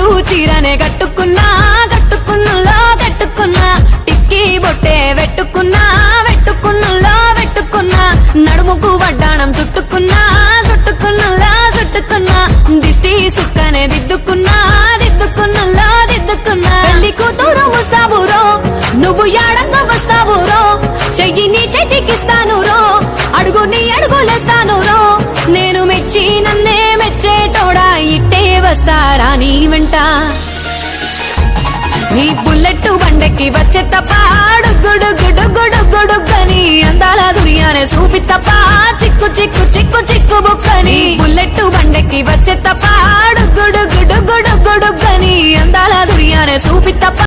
పట్టు చీరనే కట్టుకున్నా కట్టుకున్నలో కట్టుకున్నా టిక్కీ బొట్టే వెట్టుకున్నా వెట్టుకున్నలో వెట్టుకున్నా నడుముకు వడ్డాణం చుట్టుకున్నా చుట్టుకున్నలో చుట్టుకున్నా దిష్టి సుక్కనే దిద్దుకున్నా దిద్దుకున్నలో దిద్దుకున్నా పెళ్లి కూతురు వస్తావురో నువ్వు యాడంగా వస్తావురో చెయ్యి నీ చేతికిస్తాను రో అడుగు నీ అడుగులేస్తాను రో నేను మెచ్చి నన్నే మెచ్చేటోడా ఇట్టే వస్తారా నీ వెంట నీ బుల్లెట్ బండెక్కి వచ్చే తప్ప గుడుగుడుగుడుగుడుగుడుగని అందాల దునియానే చూపి తప్ప చిక్కు చిక్కు చిక్కు చిక్కు బుక్కని బుల్లెట్ బండెక్కి వచ్చే తప్ప గుడుగుడుగుడుగుడుగని అందాల దునియానే చూపి తప్ప